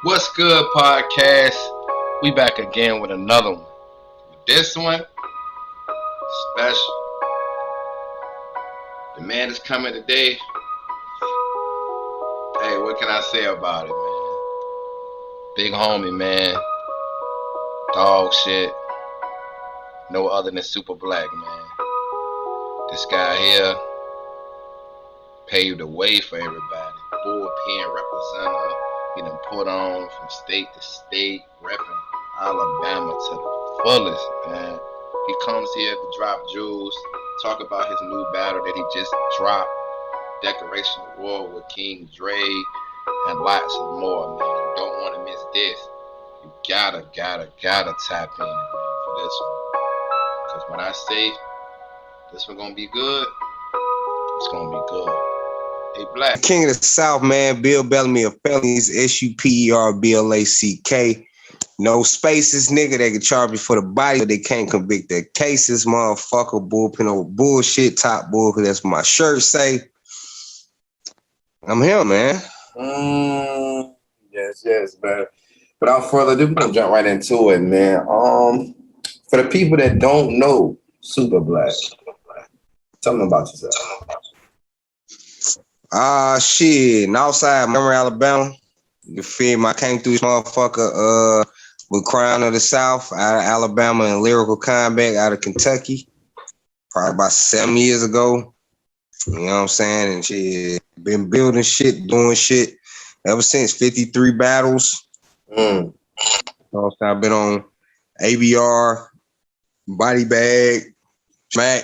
What's good, podcast? We back again with another one. This one, special. The man is coming today. Hey, what can I say about it, man? Big homie, man. Dog shit. No other than Super Black, man. This guy here paved the way for everybody. Bullpen representative. He done put on from state to state, repping Alabama to the fullest, man. He comes here to drop jewels, talk about his new battle that he just dropped, Declaration of War with King Dre, and lots of more, man. You don't want to miss this. You gotta tap in, man, for this one. Because when I say this one gonna be good, it's gonna be good. Hey, Black. King of the South, man. Bill Bellamy of Felonies, SUPERBLACK. No spaces, nigga. They can charge me for the body, but they can't convict their cases, motherfucker. Bullpen over bullshit, top bull, because that's what my shirt say. I'm here, man. Yes, man. Without further ado, we're gonna jump right into it, man. For the people that don't know Super Black, tell them about yourself. Shit. Outside Montgomery, Alabama. You feel me? I came through this motherfucker with Crown of the South out of Alabama and Lyrical Combat out of Kentucky. Probably about 7 years ago. You know what I'm saying? And shit, been building shit, doing shit ever since. 53 battles. You know what I'm saying? I've been on ABR, Body Bag, Smack,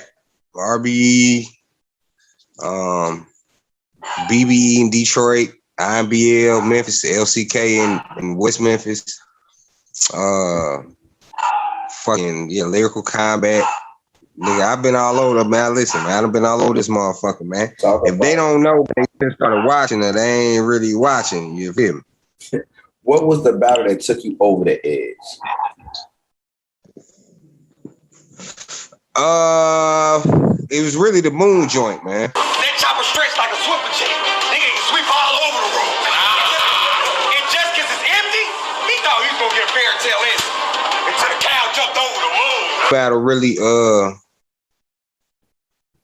RBE, BBE in Detroit, IMBL, Memphis, LCK in West Memphis. Lyrical Combat. Nigga, I've been all over, man. Listen, man, I've been all over this motherfucker, man. If they don't know, they just started watching it. They ain't really watching. You feel me? What was the battle that took you over the edge? It was really the Moon joint, man. That chopper stretched like a swimmer jet. Nigga can sweep all over the room. And just because it's empty, he thought he was going to get a fairy tale answer until the cow jumped over the moon. Battle really,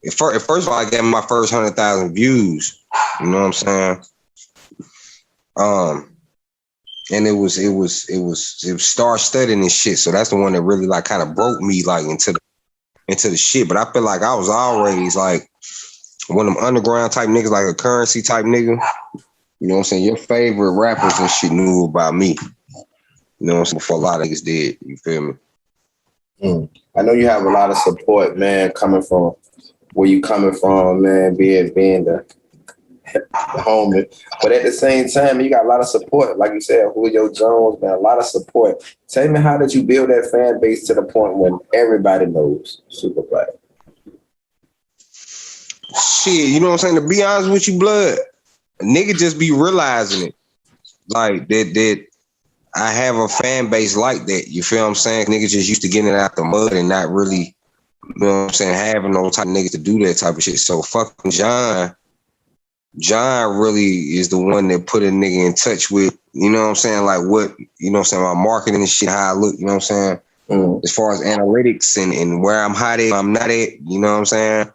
at first of all, I got my first 100,000 views. You know what I'm saying? And it was star-studded and shit. So that's the one that really like kind of broke me like into the shit. But I feel like I was always like one of them underground type niggas, like a Currency type nigga. You know what I'm saying? Your favorite rappers and shit knew about me. You know what I'm saying? Before a lot of niggas did. You feel me? I know you have a lot of support, man, coming from where you coming from, man, being the homie. But at the same time, you got a lot of support. Like you said, Julio Jones, man, a lot of support. Tell me, how did you build that fan base to the point when everybody knows Super Black? Shit, you know what I'm saying? To be honest with you, blood, a nigga just be realizing it. Like that I have a fan base like that. You feel what I'm saying? Niggas just used to getting it out the mud and not really, you know what I'm saying, having no type of niggas to do that type of shit. So fucking John really is the one that put a nigga in touch with, you know what I'm saying, like what, you know what I'm saying, my marketing and shit, how I look, you know what I'm saying, as far as analytics and where I'm hot at, I'm not at, you know what I'm saying.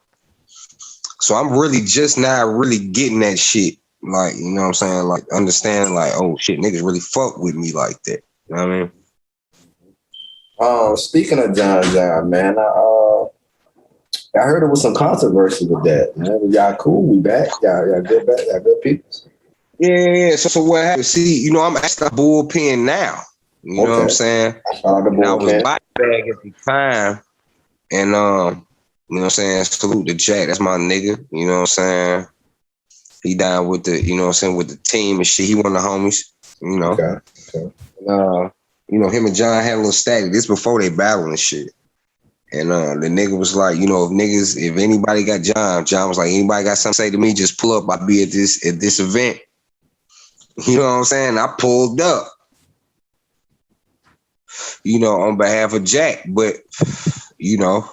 So I'm really just not really getting that shit, like, you know what I'm saying, like understanding like, oh shit, niggas really fuck with me like that, you know what I mean? Speaking of John, man, I heard there was some controversy with that, man. Y'all cool? We back? Y'all good back? Y'all good people? Yeah. So what happened? See, you know, I'm at the Bullpen now. You know what I'm saying? And I was body bag at the time. And, you know what I'm saying? Salute to Jack. That's my nigga. You know what I'm saying? He down with the, you know what I'm saying, with the team and shit. He one of the homies, you know. Okay. You know, him and John had a little static. This before they battled and shit. And the nigga was like, you know, if anybody got John was like, anybody got something to say to me, just pull up. I'll be at this event. You know what I'm saying? I pulled up, you know, on behalf of Jack. But, you know,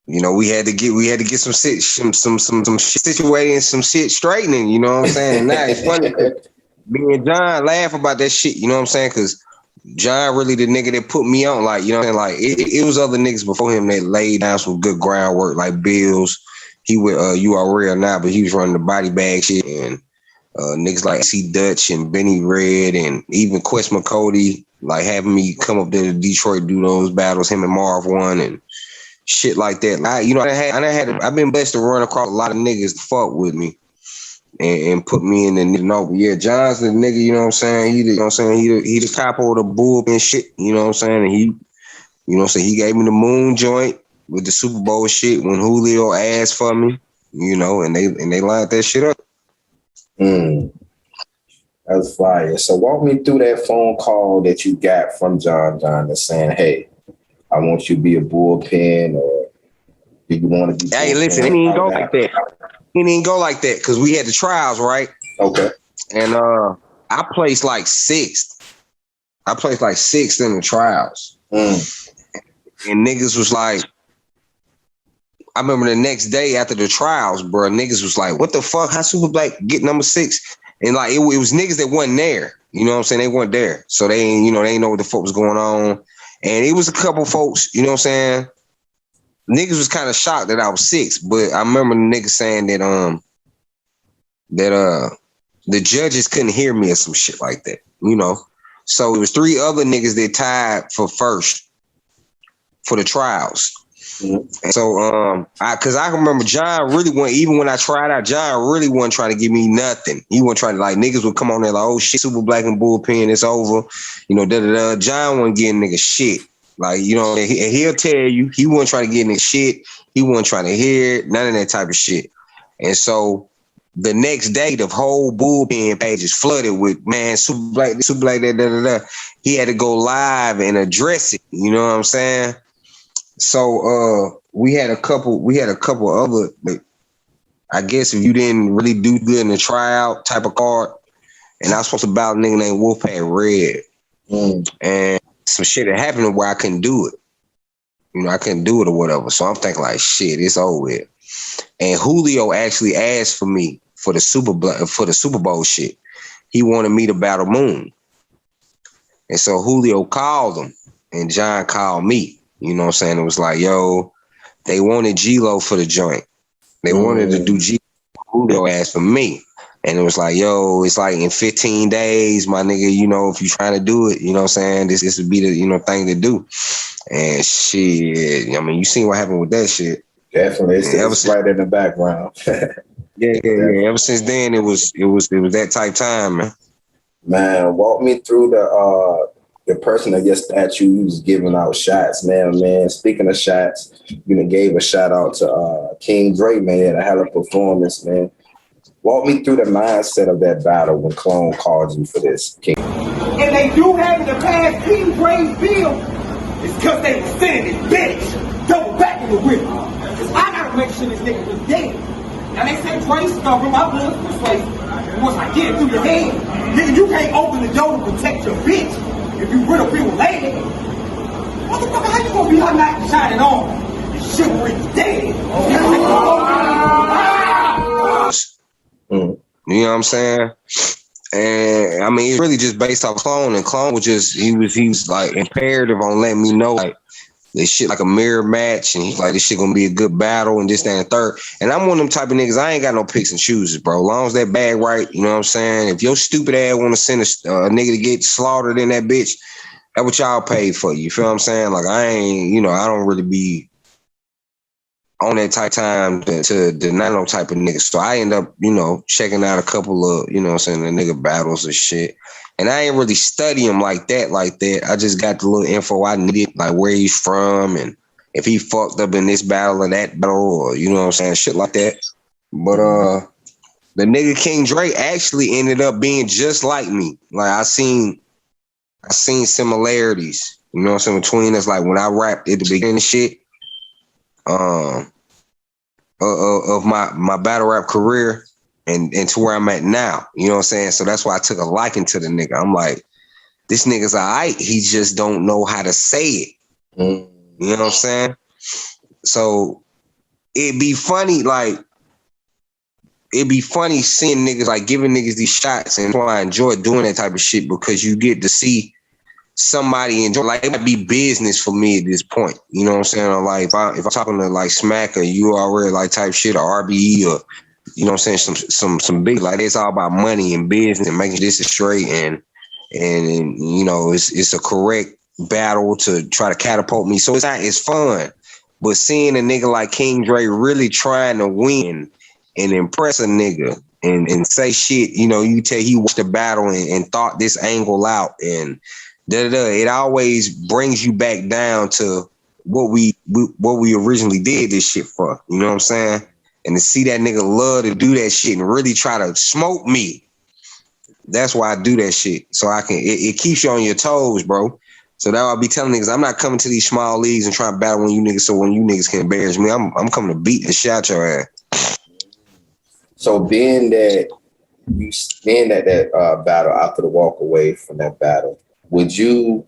we had to get some shit situated and some shit straightening. You know what I'm saying? And now it's funny. me and John laugh about that shit, you know what I'm saying? Cause John really the nigga that put me on, like, you know what I'm saying? Like it was other niggas before him that laid down some good groundwork, like Bills. He with URL now, but he was running the body bag shit, and niggas like C Dutch and Benny Red and even Quest McCody, like having me come up there to Detroit, do those battles, him and Marv won and shit like that. I've been blessed to run across a lot of niggas to fuck with me and put me in the know. But yeah, John's the nigga, you know what I'm saying? He the capo of the Bullpen shit, you know what I'm saying? And he, you know what I'm saying, he gave me the moon joint with the Super Bowl shit when Julio asked for me, you know, and they lined that shit up. That's fire. So walk me through that phone call that you got from John that's saying, hey, I want you to be a Bullpen, or do you want to be Hey, listen, it didn't go like that. It didn't go like that because we had the trials, right? Okay. And I placed like sixth. I placed like sixth in the trials. And niggas was like, I remember the next day after the trials, bro, niggas was like, what the fuck? How Super Black get number 6? And like, it was niggas that wasn't there. You know what I'm saying? They weren't there. So they ain't know what the fuck was going on. And it was a couple folks, you know what I'm saying? Niggas was kind of shocked that I was 6, but I remember the niggas saying that the judges couldn't hear me or some shit like that, you know? So it was 3 other niggas that tied for first for the trials. And so, because I remember John really wasn't, even when I tried out, John really wasn't trying to give me nothing. He wasn't trying to, like, niggas would come on there like, oh shit, Super Black and Bullpen, it's over. You know, da-da-da. John wasn't getting niggas shit. Like, you know, he'll tell you, he wasn't trying to get niggas shit. He wasn't trying to hear it, none of that type of shit. And so the next day, the whole Bullpen page is flooded with, man, Super Black, da-da-da. He had to go live and address it. You know what I'm saying? So we had a couple other, like, I guess if you didn't really do good in the tryout type of card, and I was supposed to battle a nigga named Wolfpack Red. And some shit had happened where I couldn't do it. You know, I couldn't do it or whatever. So I'm thinking like, shit, it's over with. And Julio actually asked for me for the Super Bowl shit. He wanted me to battle Moon. And so Julio called him and John called me. You know what I'm saying? It was like, yo, they wanted G-Lo for the joint. They wanted to do G-Lo. Julio asked for me. And it was like, yo, it's like in 15 days, my nigga, you know, if you trying to do it, you know what I'm saying? This would be the, you know, thing to do. And shit, I mean, you seen what happened with that shit. Definitely. It's right in the background. Yeah. Ever since then, it was that type time, man. Man, walk me through the person at your statue who's giving out shots, man. Speaking of shots, you know, gave a shout out to King Dre, man. He had a hell of a performance, man. Walk me through the mindset of that battle when Clone called you for this, King. And they do have in the past King Dre's bill. It's because they was sitting in bitch, double back in the whip. Because I gotta make sure this nigga was dead. Now they say Dre stubborn, my blood's persuasive. And once I get it through your head, nigga, you can't open the door to protect your bitch. If you with a real lady, motherfucker, how you gonna be her knight and shining on? This chivalry is dead. You know what I'm saying? And I mean, it's really just based off Clone, and Clone was just, he was like imperative on letting me know like this shit like a mirror match, and he's like, this shit gonna be a good battle and this, that, and third. And I'm one of them type of niggas, I ain't got no picks and chooses, bro. As long as that bag right, you know what I'm saying? If your stupid ass wanna send a nigga to get slaughtered in that bitch, that's what y'all paid for, you feel what I'm saying? Like I ain't, you know, I don't really be on that type of time to deny no type of niggas. So I end up, you know, checking out a couple of, you know what I'm saying, the nigga battles and shit. And I ain't really study him like that. I just got the little info I needed, like where he's from and if he fucked up in this battle or that battle or, you know what I'm saying, shit like that. But the nigga King Dre actually ended up being just like me. Like I seen similarities, you know what I'm saying, between us. Like when I rapped at the beginning of shit, of my battle rap career and to where I'm at now. You know what I'm saying? So that's why I took a liking to the nigga. I'm like, this nigga's all right. He just don't know how to say it. You know what I'm saying? So it'd be funny, like, it'd be funny seeing niggas like giving niggas these shots, and I enjoy doing that type of shit because you get to see somebody enjoy. Like it might be business for me at this point. You know what I'm saying? Or like if I'm talking to like Smack or URL like type shit or RBE or you know what I'm saying, some big like it's all about money and business and making this straight and you know it's a correct battle to try to catapult me. So it's fun. But seeing a nigga like King Dre really trying to win and impress a nigga and say shit, you know, you tell he watched the battle and thought this angle out and it always brings you back down to what we originally did this shit for. You know what I'm saying? And to see that nigga love to do that shit and really try to smoke me. That's why I do that shit. So I can it keeps you on your toes, bro. So now I'll be telling niggas I'm not coming to these small leagues and trying to battle when you niggas so when you niggas can embarrass me. I'm coming to beat the shit out your ass. So being that battle after the walk away from that battle, would you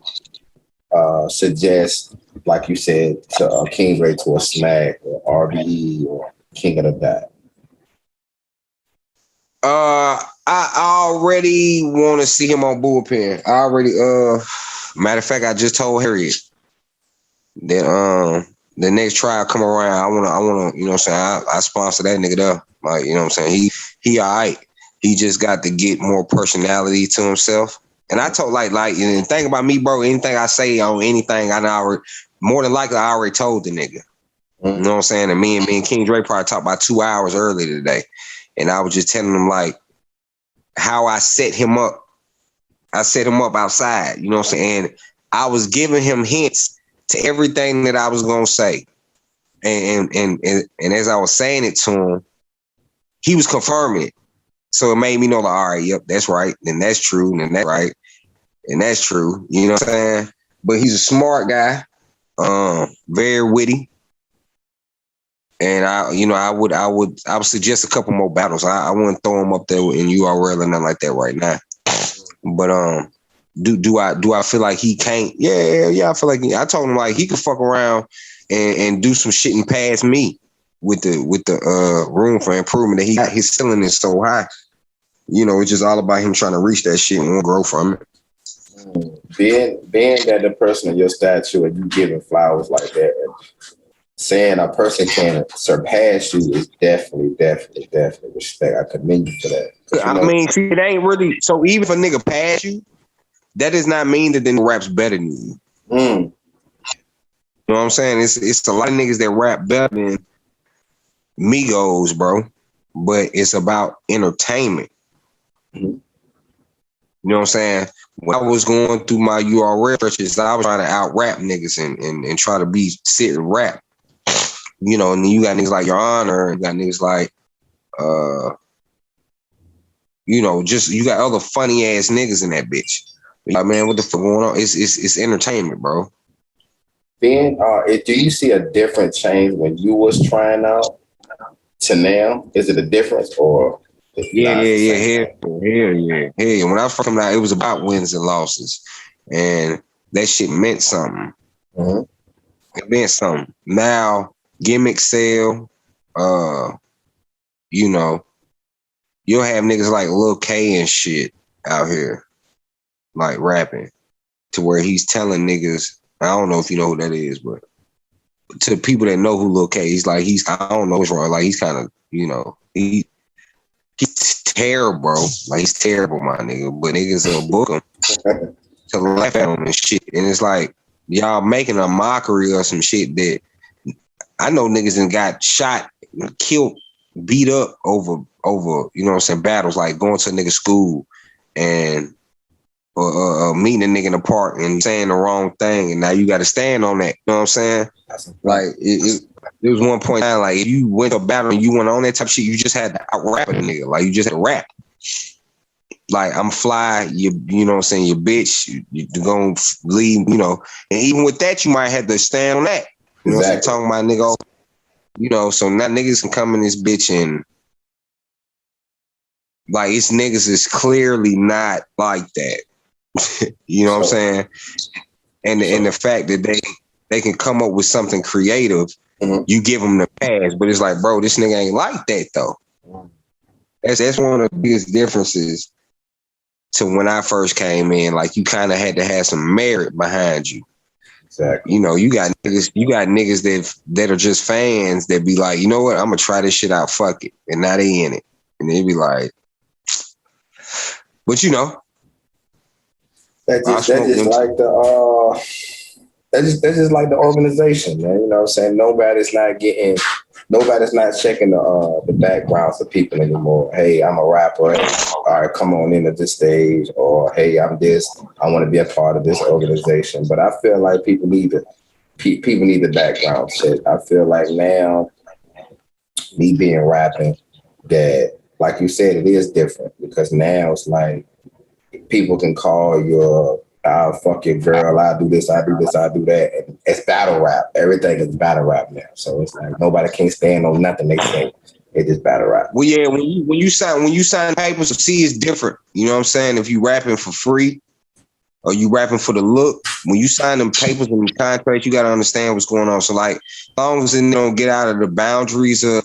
suggest, like you said, to King Dre to a Smack or RBE or King of the Dot? I already want to see him on Bullpen. I already matter of fact, I just told Harriet that the next trial come around, I wanna, you know what I'm saying, I sponsor that nigga there. Like, you know what I'm saying? He all right. He just got to get more personality to himself. And I told like and think about me, bro, anything I say on anything, more than likely I already told the nigga. You know what I'm saying? And me and King Dre probably talked about 2 hours earlier today. And I was just telling him like how I set him up. I set him up outside, you know what I'm saying? And I was giving him hints to everything that I was gonna say. And as I was saying it to him, he was confirming it. So it made me know like, all right, yep, that's right. Then that's true. And then that's right. And that's true. You know what I'm saying? But he's a smart guy, very witty. And I would suggest a couple more battles. I wouldn't throw him up there in URL or nothing like that right now. But do I feel like he can't? Yeah. I feel like I told him like he could fuck around and do some shit and pass me with the room for improvement that he got. His ceiling is so high. You know, it's just all about him trying to reach that shit and grow from it. Being that the person of your stature and you giving flowers like that, and saying a person can surpass you is definitely respect. I commend you for that. I mean, see, it ain't really. So even if a nigga pass you, that does not mean that the rap's better than you. You know what I'm saying? It's a lot of niggas that rap better than Migos, bro. But it's about entertainment. You know what I'm saying? When I was going through my URL searches, I was trying to out rap niggas and try to sit and rap. You know, and then you got niggas like Your Honor, and you got niggas like you know, just you got other funny ass niggas in that bitch. Like, man, what the fuck going on? It's entertainment, bro. Ben, do you see a different change when you was trying out to now? Is it a difference or? Yeah. Hell yeah. When I was coming out, it was about wins and losses, and that shit meant something. It meant something. Now gimmicks sell. You know, you'll have niggas like Lil K and shit out here, like rapping, to where he's telling niggas. I don't know if you know who that is, but to people that know who Lil K, I don't know what's wrong. Like he's kind of, you know, he's terrible, bro. Like he's terrible, my nigga. But niggas will book him to laugh at him and shit. And it's like y'all making a mockery of some shit that I know niggas and got shot, killed, beat up over, you know what I'm saying, battles, like going to a nigga school and meeting a nigga in the park and saying the wrong thing, and now you got to stand on that. You know what I'm saying? Like there was one point in time, like if you went to a battle and you went on that type of shit, you just had to out rap a nigga. Like you just had to rap. Like I'm fly, you know what I'm saying, you bitch, you gonna leave, you know. And even with that, you might have to stand on that. You know what I'm talking about, nigga? You know, so now niggas can come in this bitch and like it's niggas is clearly not like that. You know what I'm saying? And the fact that they can come up with something creative, you give them the pass, but it's like, bro, this nigga ain't like that though. That's one of the biggest differences to when I first came in. Like you kind of had to have some merit behind you. Exactly. You know, you got niggas that are just fans that be like, you know what, I'm gonna try this shit out, fuck it, and now they in it, and they be like, but you know, That's just like the that's just like the organization, man. You know what I'm saying? Nobody's not checking the backgrounds of people anymore. Hey, I'm a rapper. Hey, all right, come on in at this stage. Or hey, I'm this. I want to be a part of this organization. But I feel like people need the background check. I feel like now, me being rapping, that like you said, it is different because now it's like people can call you. I'll fuck your girl. I'll do this. I'll do this. I'll do that. And it's battle rap. Everything is battle rap now. So it's like nobody can stand on nothing they say. It's just battle rap. Well, yeah, when you sign papers, see, it's different. You know what I'm saying? If you rapping for free or you rapping for the look, when you sign them papers and the contracts, you got to understand what's going on. So like, as long as it don't get out of the boundaries of,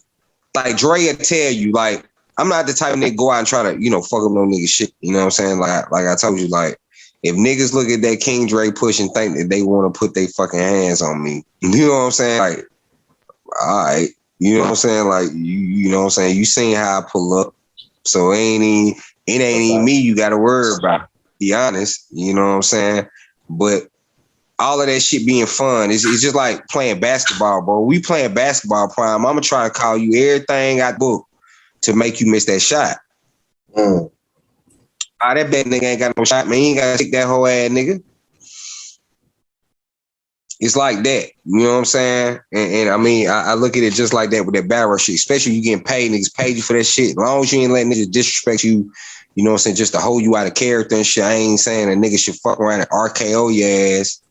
like Dre will tell you, like, I'm not the type of nigga go out and try to, fuck up no nigga shit. You know what I'm saying? Like I told you, like, if niggas look at that King Dre push and think that they want to put their fucking hands on me, you know what I'm saying? Like, all right, you know what I'm saying? Like, you know what I'm saying? You seen how I pull up, so it ain't even me you got to worry about. Be honest, you know what I'm saying? But all of that shit being fun, it's just like playing basketball, bro. We playing basketball, Prime. I'm gonna try to call you everything I book to make you miss that shot. That bad nigga ain't got no shot, man. He ain't got to take that whole ass nigga. It's like that. You know what I'm saying? And I mean, I look at it just like that with that battle shit, especially you getting paid, niggas paid you for that shit. As long as you ain't letting niggas disrespect you, you know what I'm saying, just to hold you out of character and shit. I ain't saying a nigga should fuck around and RKO your ass.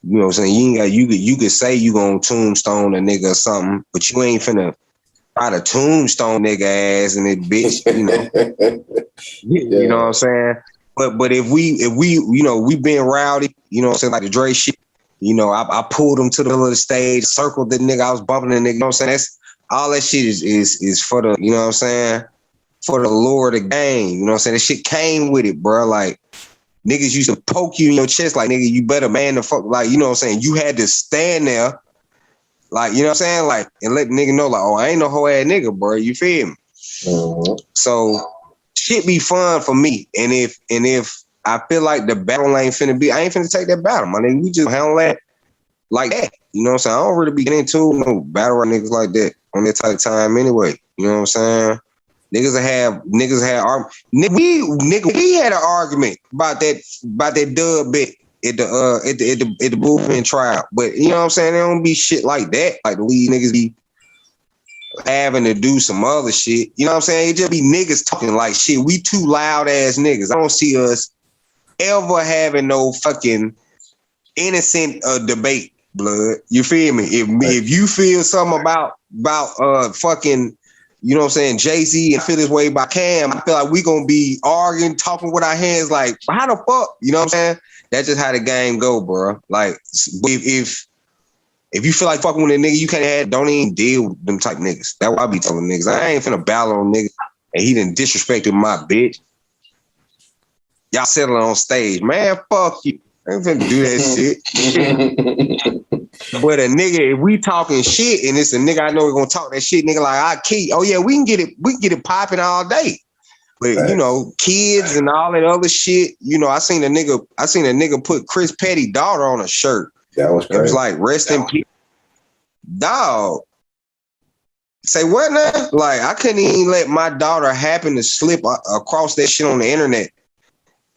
You know what I'm saying? You could say you gonna tombstone a nigga or something, but you ain't finna try to tombstone nigga ass and it bitch, you know. You know what I'm saying? But if we we been rowdy, you know what I'm saying, like the Dre shit, I pulled him to the middle of the stage, circled the nigga, I was bumping the nigga, you know what I'm saying? That's all that shit is for the, you know what I'm saying, for the lure of the game, you know what I'm saying? That shit came with it, bro. Like niggas used to poke you in your chest like, nigga, you better man the fuck, like, you know what I'm saying? You had to stand there, like, you know what I'm saying? Like, and let the nigga know, like, oh, I ain't no whole ass nigga, bro. You feel me? Mm-hmm. So shit be fun for me. And if I feel like the battle ain't finna be, I ain't finna take that battle, my nigga. We just handle that like that. You know what I'm saying? I don't really be getting into no battle rap niggas like that on that type of time anyway. You know what I'm saying? Niggas we had an argument about that dub bit at the Bullpen trial. But you know what I'm saying? There don't be shit like that. Like the lead niggas be having to do some other shit. You know what I'm saying? It just be niggas talking like shit. We two loud ass niggas. I don't see us ever having no fucking innocent debate, blood. You feel me? If you feel something about fucking, you know what I'm saying, Jay-Z and feel this way by Cam, I feel like we gonna be arguing, talking with our hands like, how the fuck? You know what I'm saying? That's just how the game go, bro. Like, if you feel like fucking with a nigga you can't have, don't even deal with them type niggas. That's what I be telling niggas. I ain't finna battle on niggas and he done disrespected my bitch. Y'all settling on stage. Man, fuck you. I ain't finna do that shit. But a nigga, if we talking shit and it's a nigga I know we're gonna talk that shit, nigga, like I key. Oh yeah, we can get it popping all day. But you know, kids and all that other shit, you know, I seen a nigga put Chris Petty's daughter on a shirt. That was crazy. It was like, rest in peace. Dog. Say what now? Like, I couldn't even let my daughter happen to slip across that shit on the internet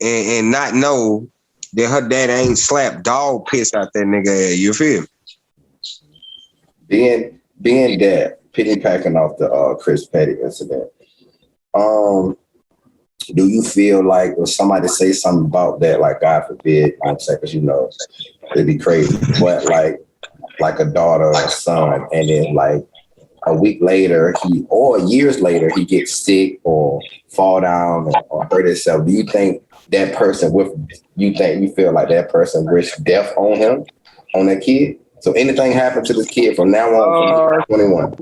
and not know that her dad ain't slapped dog piss out that nigga. You feel me? Being that, piggybacking off the Chris Petty incident, do you feel like if somebody say something about that, like God forbid, I'm saying, because you know, it'd be crazy, but like a daughter or a son, and then like a week later, or years later, he gets sick or fall down or hurt himself. Do you think that person you feel like that person wished death on him, on that kid? So anything happened to this kid from now on, from 21?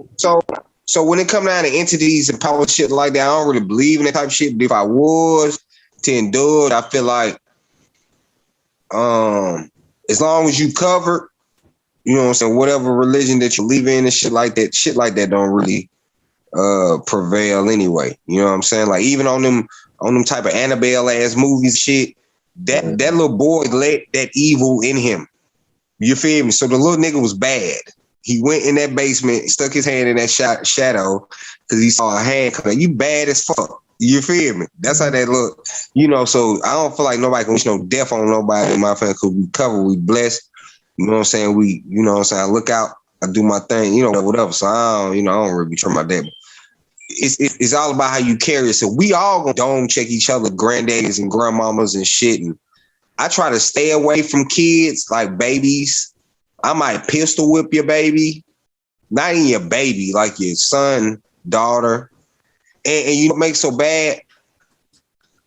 So when it come down to entities and power shit like that, I don't really believe in that type of shit. But if I was to endure it, I feel like as long as you covered, you know what I'm saying, whatever religion that you believe in and shit like that don't really prevail anyway. You know what I'm saying? Like even on them type of Annabelle ass movies shit, that little boy let that evil in him. You feel me? So the little nigga was bad. He went in that basement, stuck his hand in that shadow because he saw a hand coming. You bad as fuck. You feel me? That's how that look. You know, so I don't feel like nobody can wish no death on nobody. My friend, because we cover, we blessed. You know what I'm saying? You know what I'm saying? I look out, I do my thing, you know, whatever. So I don't really be trying about that. It's all about how you carry it. So we all gonna dome check each other, granddaddies and grandmamas and shit. And I try to stay away from kids like babies. I might pistol whip your baby, not even your baby, like your son, daughter. And you know what makes so bad?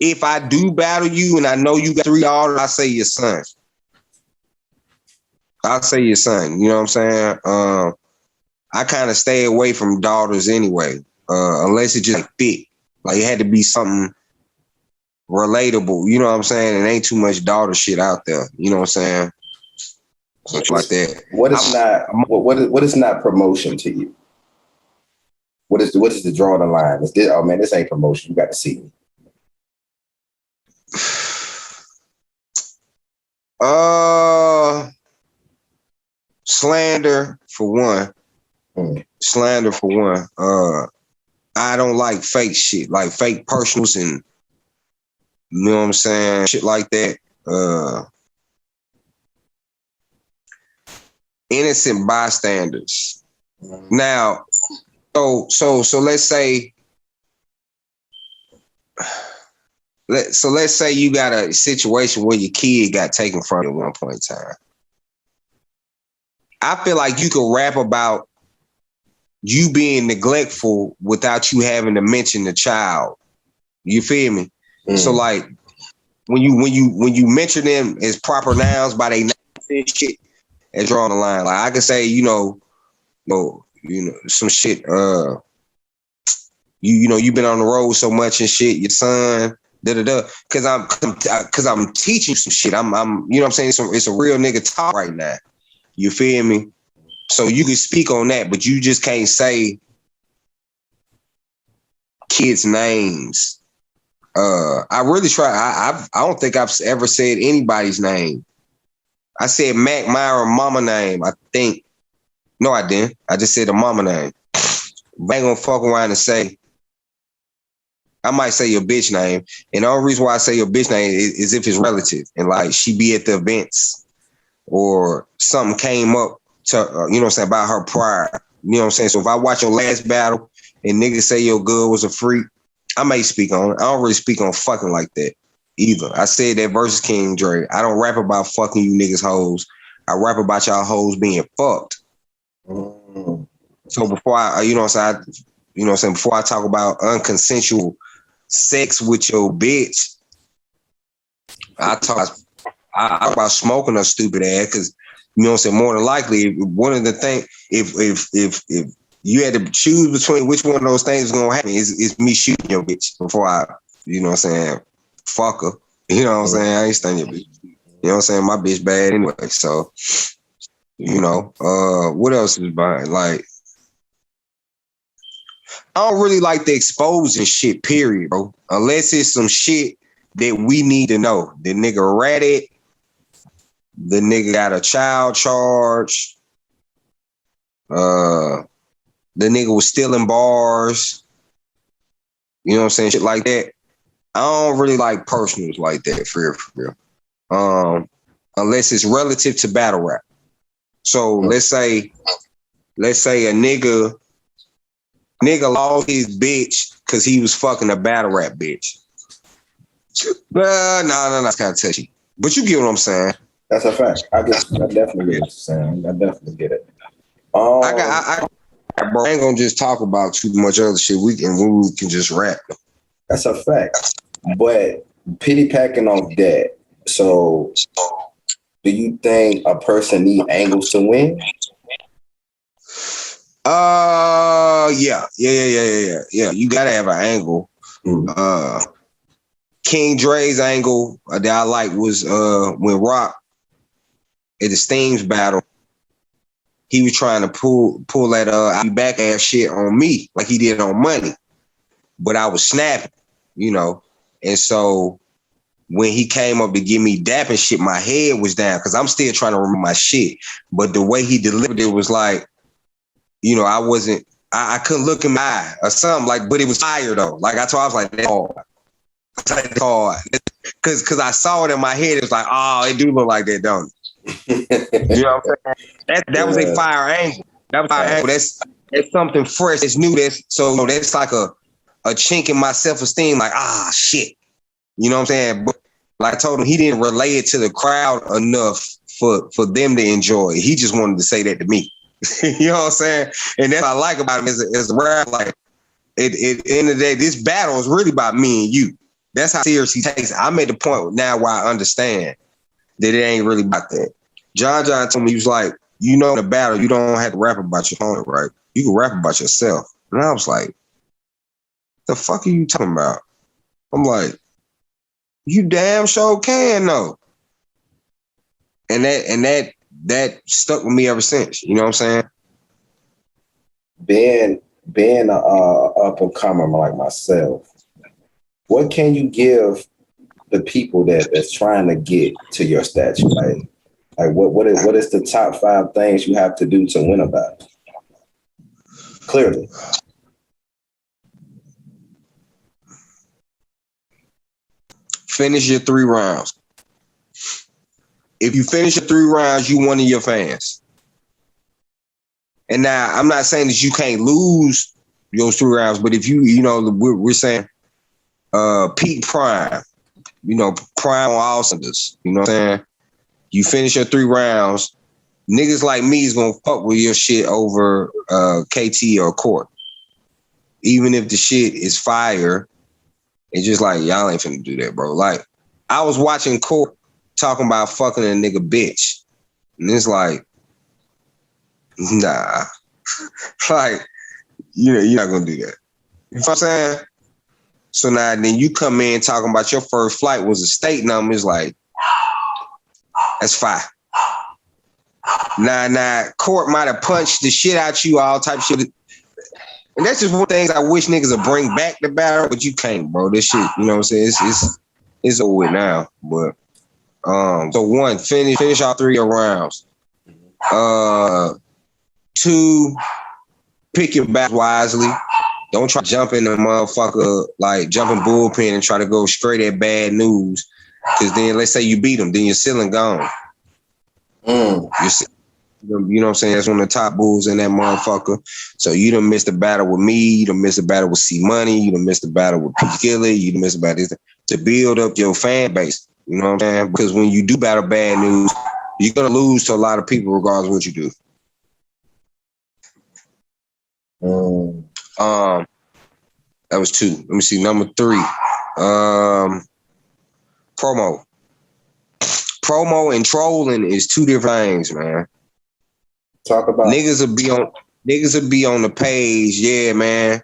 If I do battle you and I know you got 3 daughters, I say your son. I'll say your son. You know what I'm saying? I kind of stay away from daughters anyway, unless it just like, fit. Like it had to be something relatable. You know what I'm saying? It ain't too much daughter shit out there. You know what I'm saying? Something like that. What is not promotion to you? What is the draw the line? Oh man, this ain't promotion. You got to see me. Slander for one. Slander for one. I don't like fake shit, like fake personals and you know what I'm saying, shit like that. Innocent bystanders. Now, so let's say. Let's say you got a situation where your kid got taken from you at one point in time. I feel like you could rap about you being neglectful without you having to mention the child. You feel me? So like when you mention them as proper nouns by their names shit, and drawing the line. Like I could say, you know, some shit. You've been on the road so much and shit. Your son. Because I'm teaching some shit. I'm you know what I'm saying? It's a real nigga talk right now. You feel me? So you can speak on that, but you just can't say kids' names. I really try. I don't think I've ever said anybody's name. I said Mac Myra mama name, I think. No, I didn't. I just said the mama name. But I ain't gonna fuck around and say I might say your bitch name. And the only reason why I say your bitch name is if it's relative and like she be at the events or something came up to, you know what I'm saying, about her prior. You know what I'm saying? So if I watch your last battle and niggas say your girl was a freak, I may speak on it. I don't really speak on fucking like that either. I said that versus King Dre. I don't rap about fucking you niggas hoes. I rap about y'all hoes being fucked. So before before I talk about unconsensual sex with your bitch, I talk about smoking her stupid ass because you know what I'm saying. More than likely, one of the things, if you had to choose between which one of those things is gonna happen, is me shooting your bitch before I, you know what I'm saying, fuck her. You know what I'm saying. I ain't stunning your bitch. You know what I'm saying. My bitch bad anyway. So you know, what else is behind? Like, I don't really like the exposing shit, period, bro. Unless it's some shit that we need to know. The nigga ratted. The nigga got a child charge. The nigga was stealing bars. You know what I'm saying? Shit like that. I don't really like personals like that, for real. Unless it's relative to battle rap. So let's say a nigga lost his bitch because he was fucking a battle rap bitch. No, that's kind of touchy. But you get what I'm saying. That's a fact. I definitely get what you're saying. I definitely get it. Bro, I ain't gonna just talk about too much other shit. We can just rap. That's a fact. But pity packing off that. So do you think a person need angles to win? Yeah. You gotta have an angle. King Dre's angle that I like was when Rock at the Steams battle, he was trying to pull that I'll be back ass shit on me like he did on Money, but I was snapping, you know, and so when he came up to give me dap and shit, my head was down because I'm still trying to remember my shit, but the way he delivered it was like, you know, I couldn't look in my eye or something like, but it was fire though. Like I was like, that's hard. Cause I saw it in my head. It was like, oh, it do look like that, don't it? You know what I'm saying? That was a fire angle. That was fire angle. That's something fresh. It's new. That's like a chink in my self-esteem. Like, shit. You know what I'm saying? But like I told him, he didn't relay it to the crowd enough for them to enjoy it. He just wanted to say that to me. You know what I'm saying? And that's what I like about him as a rap. Like, at the end of the day, this battle is really about me and you. That's how serious he takes it. I'm at the point now where I understand that it ain't really about that. John told me, he was like, you know, in a battle, you don't have to rap about your opponent, right? You can rap about yourself. And I was like, the fuck are you talking about? I'm like, you damn sure can though. And that stuck with me ever since. You know what I'm saying? Being a up and comer like myself, what can you give the people that's trying to get to your stature? Like what is the top 5 things you have to do to win a battle? Clearly. Finish your 3 rounds. If you finish your 3 rounds, you one of your fans. And now I'm not saying that you can't lose those 3 rounds, but if you know, we're saying peak prime, you know, prime on all cylinders. You know what I'm saying? You finish your 3 rounds, niggas like me is gonna fuck with your shit over KT or Court. Even if the shit is fire, it's just like, y'all ain't finna do that, bro. Like, I was watching Court talking about fucking a nigga bitch. And it's like, nah. Like, you're not gonna do that. You know what I'm saying? So now then you come in talking about your first flight was a state number. It's like, that's fine. Now, Court might have punched the shit out you, all type of shit. And that's just one of the things I wish niggas would bring back the battle, but you can't, bro. This shit, you know what I'm saying? It's over with now. But so 1, finish all 3 of your rounds. 2, pick your battles wisely. Don't try to jump in the motherfucker, like jumping bullpen and try to go straight at bad news. Because then let's say you beat them, then your ceiling gone. You know what I'm saying? That's one of the top bulls in that motherfucker. So you done missed a battle with me. You done missed a battle with C Money. You done missed a battle with P. Gilly. You done missed a battle to build up your fan base. You know what I'm saying? Because when you do battle bad news, you're going to lose to a lot of people regardless of what you do. That was 2. Let me see. Number 3. Promo. Promo and trolling is 2 different things, man. Talk about niggas will be on the page. Yeah, man.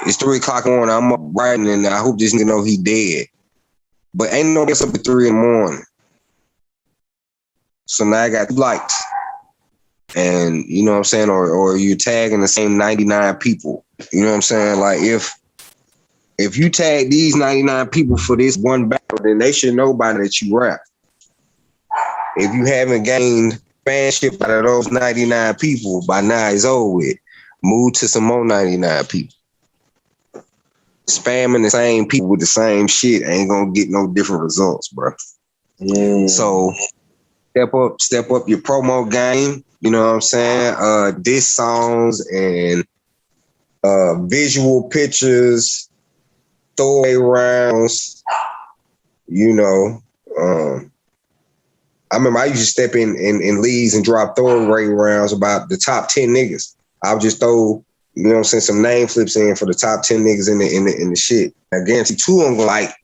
It's 3 o'clock in the morning. I'm up writing and I hope this nigga know he dead. But ain't no gets up at 3 in the morning. So now I got 2 likes. And you know what I'm saying? Or you're tagging the same 99 people. You know what I'm saying? Like if you tag these 99 people for this one battle, then they should know by that you rap. If you haven't gained fanship out of those 99 people, by now it's over with. Move to some more 99 people. Spamming the same people with the same shit ain't gonna get no different results, bro. So step up your promo game. You know what I'm saying? Diss songs and visual pictures, throwaway rounds. You know, I remember I used to step in leagues and drop throwaway rounds about the top 10 niggas. I would just throw, you know what I'm saying, some name flips in for the top 10 niggas in the shit. I guarantee 2 of them like,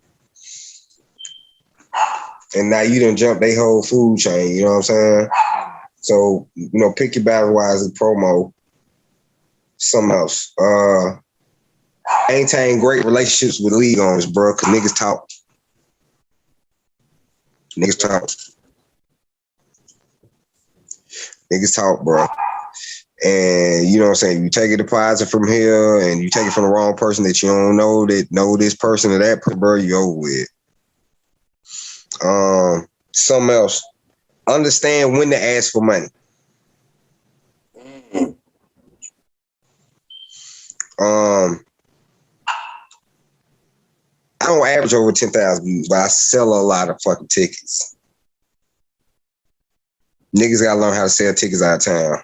and now you done jump they whole food chain, you know what I'm saying? So, you know, pick your battle wise and promo. Something else. Maintain great relationships with league owners, bro, because niggas talk. Niggas talk. Niggas talk, bro. And you know what I'm saying? You take a deposit from here and you take it from the wrong person that you don't know that know this person or that person, bro, you over with. Something else. Understand when to ask for money. I don't average over 10,000 views, but I sell a lot of fucking tickets. Niggas gotta learn how to sell tickets out of town.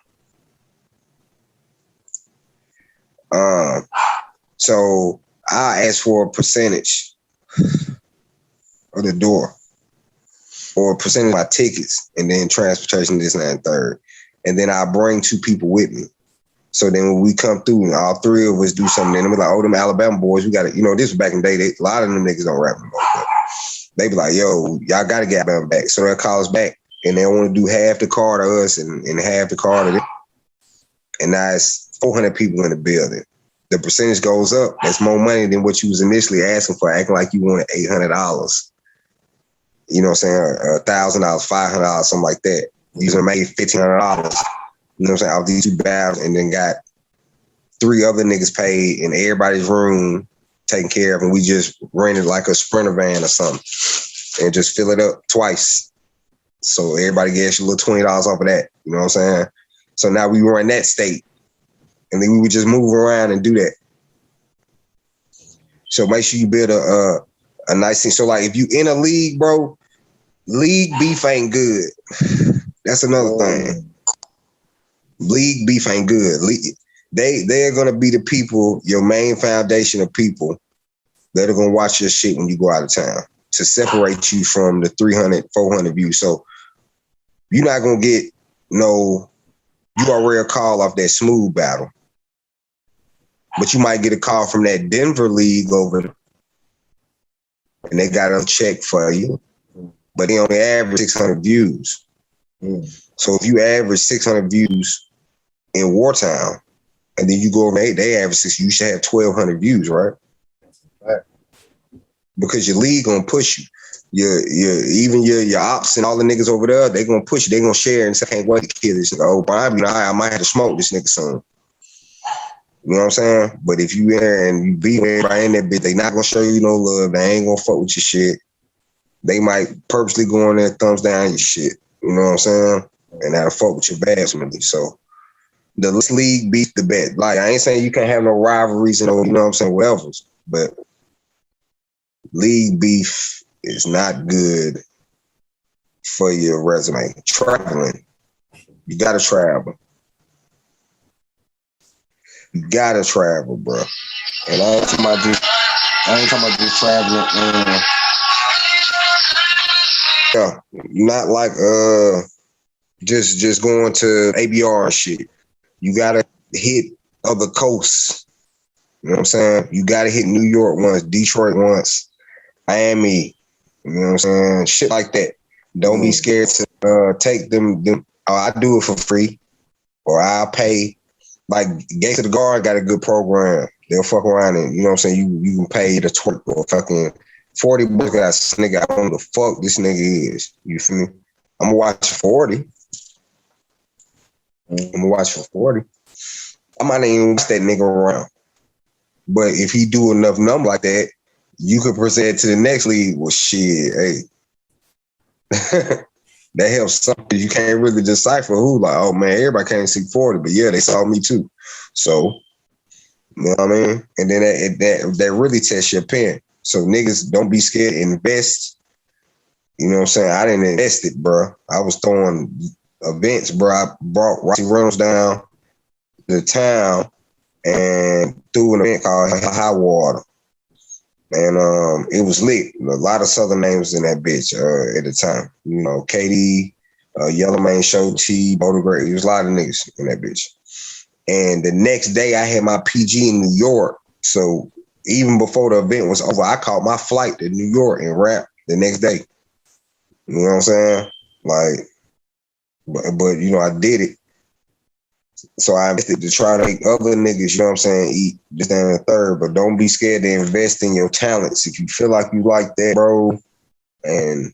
So I ask for a percentage of the door or a percentage of my tickets and then transportation, this, and that, and third. And then I bring 2 people with me. So then when we come through and all 3 of us do something, then we're like, oh, them Alabama boys, we got to, this was back in the day. A lot of them niggas don't rap anymore. But they be like, yo, y'all got to get Alabama back. So they'll call us back and they want to do half the car to us and half the car to them. And now it's 400 people in the building. The percentage goes up. That's more money than what you was initially asking for, acting like you wanted $800. You know what I'm saying? $1,000, $500, something like that. You gonna make $1,500. You know what I'm saying? Off these 2 battles, and then got 3 other niggas paid in everybody's room taken care of, and we just rented like a Sprinter van or something and just fill it up twice. So everybody gets a little $20 off of that. You know what I'm saying? So now we were in that state. And then we would just move around and do that. So make sure you build a nice thing. So like if you in a league, bro, league beef ain't good. That's another thing. League beef ain't good. They're gonna be the people, your main foundation of people that are gonna watch your shit when you go out of town to separate you from the 300, 400 views. So you're not gonna get no URL call off that Smooth battle. But you might get a call from that Denver league over there, and they got a check for you, but they only average 600 views. So if you average 600 views in Wartown, and then you go over, they average 6, you should have 1,200 views, right? Because your league gonna push you. Your ops and all the niggas over there, they gonna push you. They gonna share and say, "Can't wait to kill this nigga." Oh, Brian, I might have to smoke this nigga soon. You know what I'm saying? But if you in there and you beat everybody in that bitch, they not gonna show you no love. They ain't gonna fuck with your shit. They might purposely go in there thumbs down your shit. You know what I'm saying? And that'll fuck with your bad ultimately. So the league beats the bet. Like I ain't saying you can't have no rivalries and you know what I'm saying, whatever. But league beef is not good for your resume. Traveling. You gotta travel. You gotta travel, bro. And I ain't talking about just traveling. Yeah, not like just going to ABR and shit. You gotta hit other coasts. You know what I'm saying? You gotta hit New York once, Detroit once, Miami. You know what I'm saying? Shit like that. Don't be scared to take them. I do it for free, or I'll pay. Like Gates of the Guard got a good program. They'll fuck around and you know what I'm saying. You can pay the twerk or fucking $40. Got nigga. I don't know the fuck this nigga is. You feel me? I'm gonna watch 40. I'm gonna watch for 40. I might not even watch that nigga around. But if he do enough number like that, you could present to the next league. Well, shit, hey. That helps something. You can't really decipher who, like, oh man, everybody can't see 40, but yeah, they saw me too. So, you know what I mean? And then that really tests your pen. So niggas, don't be scared, invest. You know what I'm saying? I didn't invest it, bro. I was throwing events, bro. I brought Rocky Reynolds down to town and threw an event called High Water. And it was lit. A lot of Southern names in that bitch at the time. You know, KD, Yellow Man Show T, Boulder Gray. There was a lot of niggas in that bitch. And the next day I had my PG in New York. So even before the event was over, I caught my flight to New York and rap the next day. You know what I'm saying? Like, but you know, I did it. So I invested to try to make other niggas, you know what I'm saying, eat this and the third, but don't be scared to invest in your talents. If you feel like you like that, bro, and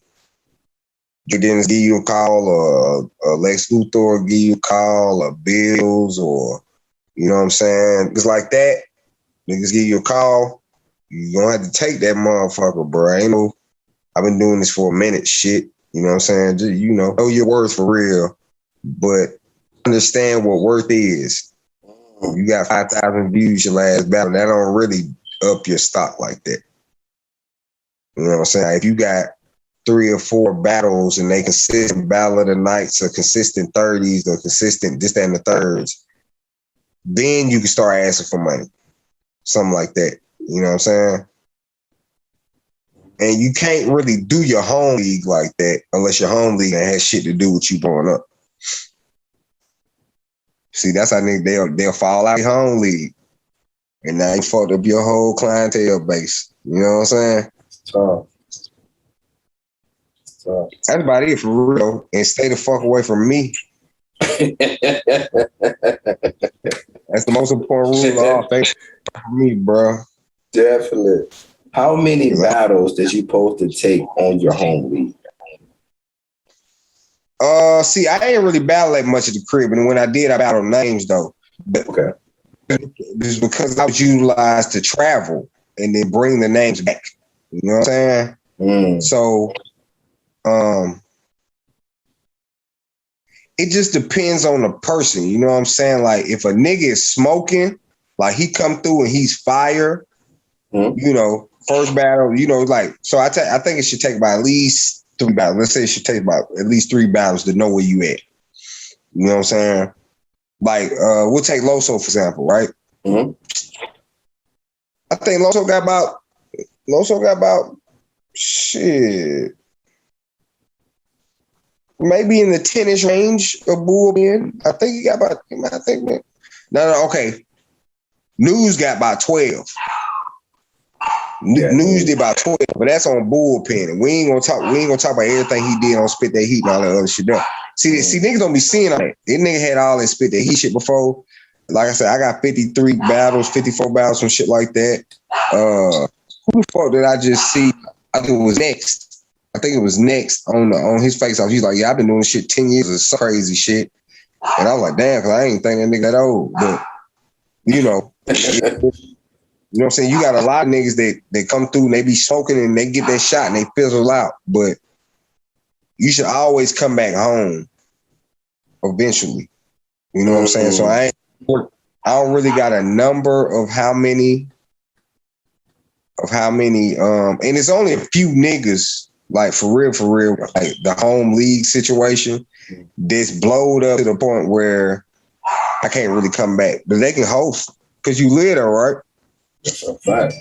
they didn't give you a call, or Lex Luthor give you a call, or Bills, or, you know what I'm saying, it's like that, niggas give you a call, you gonna have to take that motherfucker, bro. Ain't no, I've been doing this for a minute, shit, you know what I'm saying, just, know your worth for real, but understand what worth is. You got 5,000 views your last battle. That don't really up your stock like that. You know what I'm saying? If you got 3 or 4 battles and they consistent battle of the nights or consistent 30s or consistent this, that, and the thirds, then you can start asking for money. Something like that. You know what I'm saying? And you can't really do your home league like that unless your home league has shit to do with you growing up. See, that's how they'll fall out of home league. And now you fucked up your whole clientele base. You know what I'm saying? Tough. That's about it for real. And stay the fuck away from me. That's the most important rule of all. Stay from me, bro. Definitely. How many battles did you supposed to take on your home league? See, I ain't really battle that much at the crib, and when I did, I battled names though. But okay. It's because I was utilized to travel and then bring the names back. You know what I'm saying? So, it just depends on the person. You know what I'm saying? Like if a nigga is smoking, like he come through and he's fire, you know, first battle, you know, like, so I think it should take about at least 3 battles. Let's say it should take about at least 3 battles to know where you at. You know what I'm saying? Like, we'll take Loso, for example, right? I think Loso got about shit, maybe in the 10-ish range of Bullpen. I think he got about, no, okay. News got about 12. News did about 12, but that's on Bullpen. And we ain't gonna talk about everything he did on Spit That Heat and all that other shit. See, niggas don't be seeing all that. This nigga had all that Spit That Heat shit before. Like I said, I got 53 battles, 54 battles, some shit like that. Who the fuck did I just see? I think it was Next. on his face off. He's like, yeah, I've been doing this shit 10 years of some crazy shit. And I was like, damn, because I ain't thinking that nigga that old. But, you know. You know what I'm saying? You got a lot of niggas that come through and they be smoking and they get that shot and they fizzle out. But you should always come back home eventually. You know what I'm saying? So I don't really got a number of how many, and it's only a few niggas, like for real, like the home league situation that's blowed up to the point where I can't really come back. But they can host because you live there, right? That's a fact.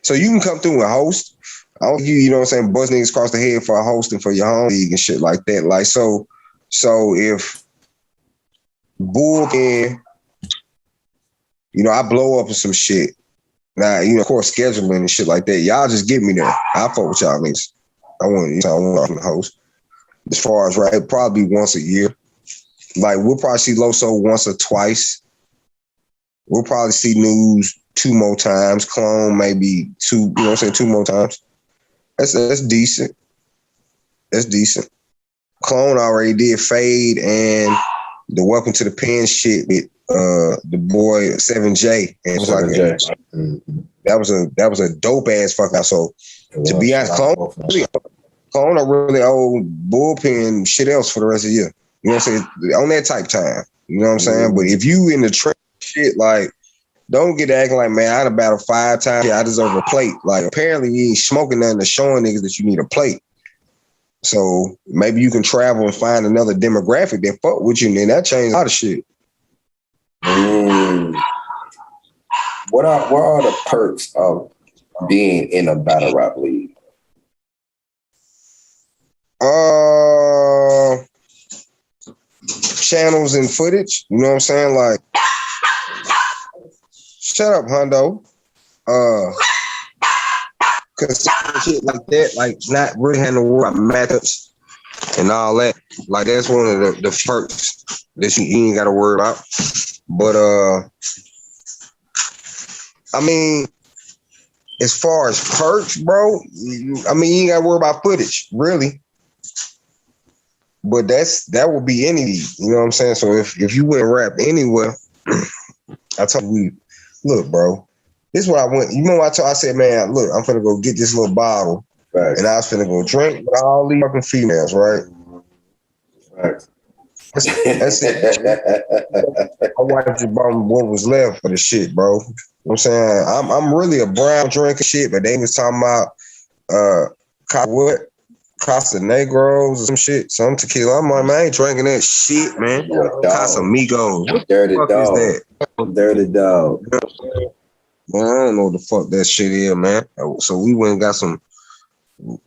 So you can come through and host. I don't you know what I'm saying, buzz niggas across the head for hosting for your home league and shit like that. Like so if Bullpen, you know, I blow up with some shit. Now, you know, of course, scheduling and shit like that. Y'all just get me there. I'll fuck with y'all niggas. I want to host. As far as right, probably once a year. Like we'll probably see Loso once or twice. We'll probably see News 2 more times. Clone maybe 2, you know what I'm saying, 2 more times. That's decent. That's decent. Clone already did Fade and the Welcome to the Pen shit with the boy 7J. And it was like that was a dope ass fuck out. So to be honest, Clone don't really owe Bullpen shit else for the rest of the year. You know what I'm saying? On that type time. You know what I'm saying? But if you in the trend shit, like, don't get acting like, man, I done battled 5 times. Yeah, I deserve a plate. Like, apparently you ain't smoking nothing to showing niggas that you need a plate. So maybe you can travel and find another demographic that fuck with you, and then that changes a lot of shit. What are the perks of being in a battle rap league? Channels and footage. You know what I'm saying? Like, shut up, Hondo. Cause shit like that, like not really having to worry about methods. and all that. Like that's one of the perks that you ain't gotta worry about. But I mean, as far as perks, bro, you ain't gotta worry about footage, really. But that would be any, you know what I'm saying? So if you went rap anywhere, I told you, look, bro, this is what I went. You know what I said, man, look, I'm finna go get this little bottle, Facts. and I was finna go drink with all these fucking females, right? Facts. That's it. I watched you bum what was left for the shit, bro. You know what I'm saying? I'm really a brown drinker shit, but they was talking about what? Casa Negros or some shit, some tequila. I'm like, man, I ain't drinking that shit, man. Casamigos. What Dirty the fuck dog. is that? Dirty dog. Man, I don't know what the fuck that shit is, man. So we went and got some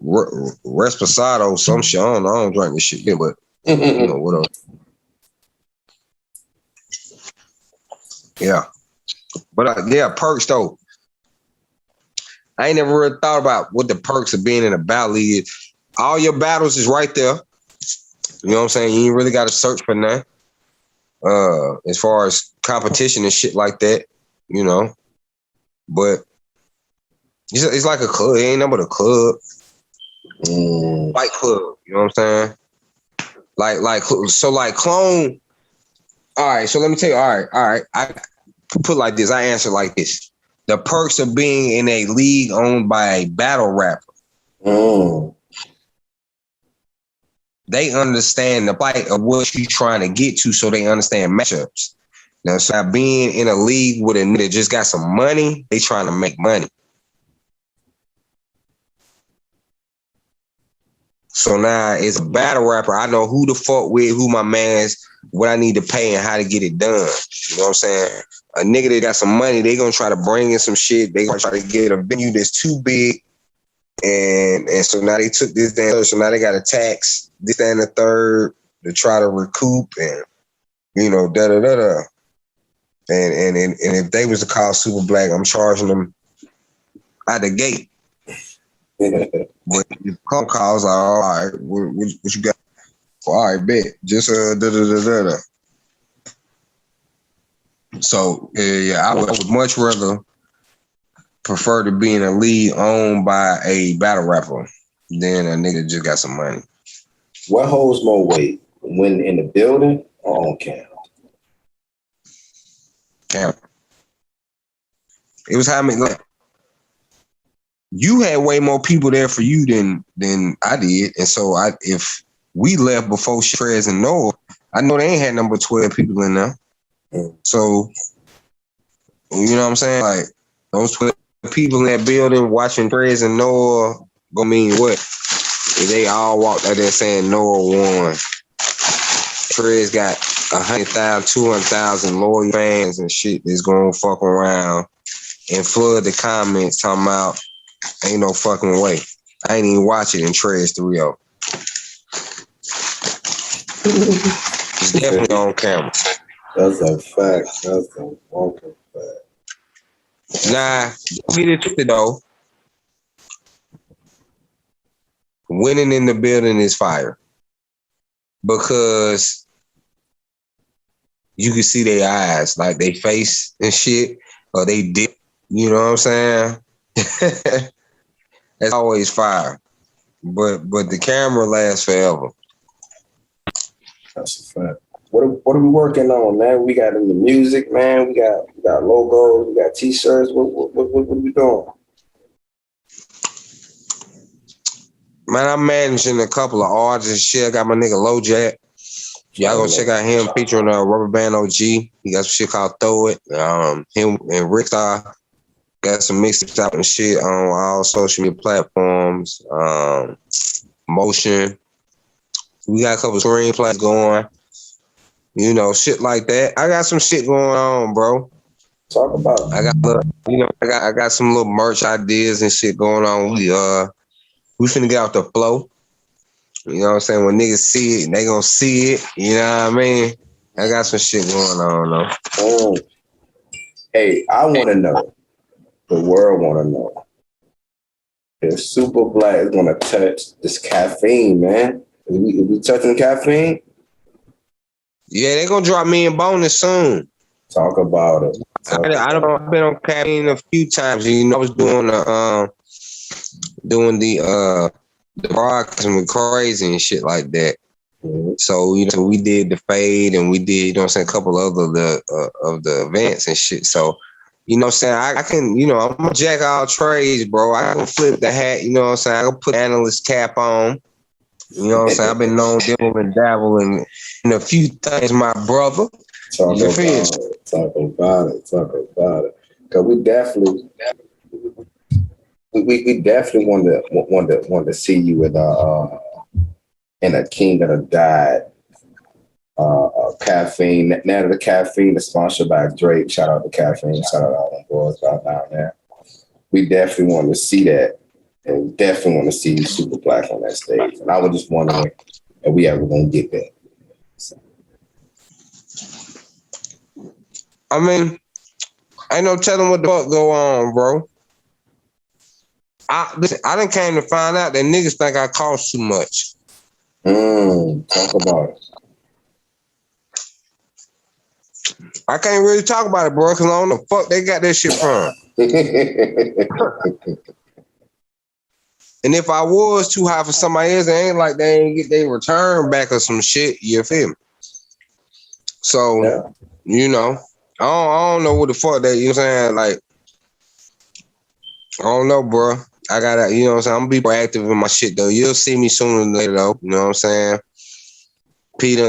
Resposado, some shit. I don't drink this shit yet, but you know what else? Yeah. But yeah, perks though. I ain't never really thought about what the perks of being in a battle is. All your battles is right there. You know what I'm saying? You ain't really got to search for nothing. As far as competition and shit like that, you know. But it's like a club. It ain't nothing but a club. Fight club. You know what I'm saying? Like Clone. All right, so let me tell you. All right. I put it like this. I answer like this. The perks of being in a league owned by a battle rapper. They understand the fight of what you're trying to get to, so they understand matchups. Now, so being in a league with a nigga that just got some money, they trying to make money. So now, as a battle rapper, I know who to fuck with, who my man's, what I need to pay, and how to get it done. You know what I'm saying? A nigga that got some money, they gonna try to bring in some shit. They gonna try to get a venue that's too big. And so now they took this down. So now they got to tax this and the third to try to recoup and, you know, da-da-da-da. And if they was to call Super Black, I'm charging them out the gate. But if Clone calls, like, all right, what you got? Well, all right, bet. Just da-da-da-da-da. So, yeah, I would much rather prefer to be in a league owned by a battle rapper than a nigga that just got some money. What holds more weight, when in the building or on camera? Camera. It was how many, like, you had way more people there for you than I did, and so if we left before Trez and Noah, I know they ain't had number 12 people in there. So, you know what I'm saying? Like, those 12 people in that building watching Trez and Noah gonna mean what? If they all walked out there saying Noah won. Trez got 100,000, 200,000 loyal fans and shit that's gonna fuck around and flood the comments talking about ain't no fucking way. I ain't even watching in Trez 3-0. It's definitely on camera. That's a fact. That's a fucking fact. Nah, get it twisted though. Winning in the building is fire. Because you can see their eyes, like they face and shit, or they dip. You know what I'm saying? That's always fire. But the camera lasts forever. That's a fact. What are we working on, man? We got in the music, man. We got logos, we got t-shirts. What are we doing? Man, I'm managing a couple of artists and shit. I got my nigga LoJack. Y'all go check out him featuring Rubber Band OG. He got some shit called Throw It. Him and Rick Star got some mixed up and shit on all social media platforms. Motion. We got a couple of screenplays going. You know, shit like that. I got some shit going on, bro. Talk about it. I got some little merch ideas and shit going on. We finna get out the flow. You know what I'm saying? When niggas see it, they gonna see it. You know what I mean? I got some shit going on though. Hey, I want to know. The world want to know if Super Black is gonna touch this caffeine, man. We touching caffeine? Yeah, they gonna drop me in bonus soon. Talk about it. I've been on caffeine a few times. You know, I was doing the broadcasting with crazy and shit like that. Mm-hmm. So we did the fade and we did a couple other of the events and shit. So I'm saying I can I'm a jack of all trades, bro. I can flip the hat. I can put the analyst cap on. I've been known to dibble and dabble in a few things, my brother. Talk about it. Cause we definitely want to see you with in a King of the Diet caffeine. Now that the caffeine is sponsored by Drake. Shout out to caffeine. Shout out to all them boys out down there. We definitely want to see that, and definitely want to see you super black on that stage. And I was just wondering if we ever gonna get that. So. I mean, ain't no telling what the fuck go on, bro. I done came to find out that niggas think I cost too much. Talk about it. I can't really talk about it, bro, because I don't know the fuck they got that shit from. And if I was too high for somebody else, it ain't like they ain't get their return back or some shit. You feel me? So, yeah. I don't know what the fuck that, you know what I'm saying? Like, I don't know, bro. I gotta, I'm gonna be proactive in my shit, though. You'll see me sooner than later, though. You know what I'm saying? Pete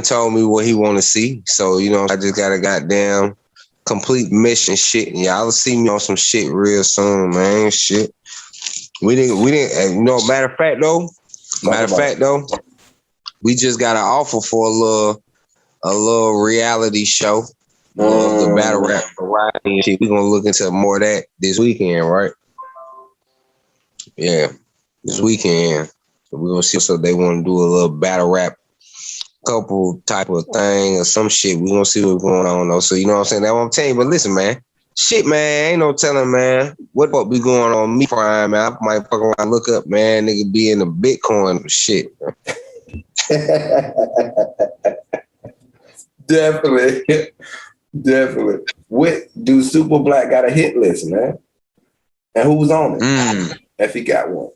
told me what he want to see. So, I just got a goddamn complete mission shit. And y'all will see me on some shit real soon, man. Shit. We didn't, matter of fact, though, we just got an offer for a little reality show. The battle rap variety shit. We're gonna look into more of that this weekend, right? Yeah, this weekend. So we're gonna see. So they want to do a little battle rap couple type of thing or some shit. We're gonna see what's going on though. So you know what I'm saying? That's what I'm telling you. But listen, man. Shit, man, ain't no telling, man. What fuck be going on me prime, man? I might fuck around, look up, man. Nigga be in the Bitcoin shit. Definitely. What do Super Black got a hit list, man? And who's on it? If he got one.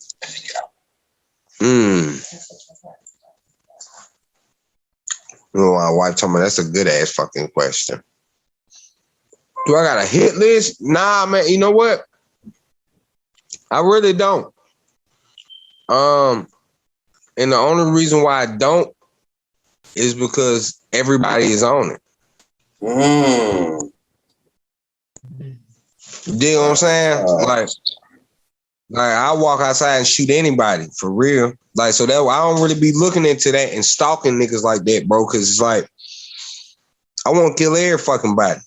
My wife told me that's a good ass fucking question. Do I got a hit list? Nah, man. You know what? I really don't. And the only reason why I don't is because everybody is on it. You dig what I'm saying? Like I walk outside and shoot anybody for real. Like, so that I don't really be looking into that and stalking niggas like that, bro. Cause it's like I want to kill every fucking body.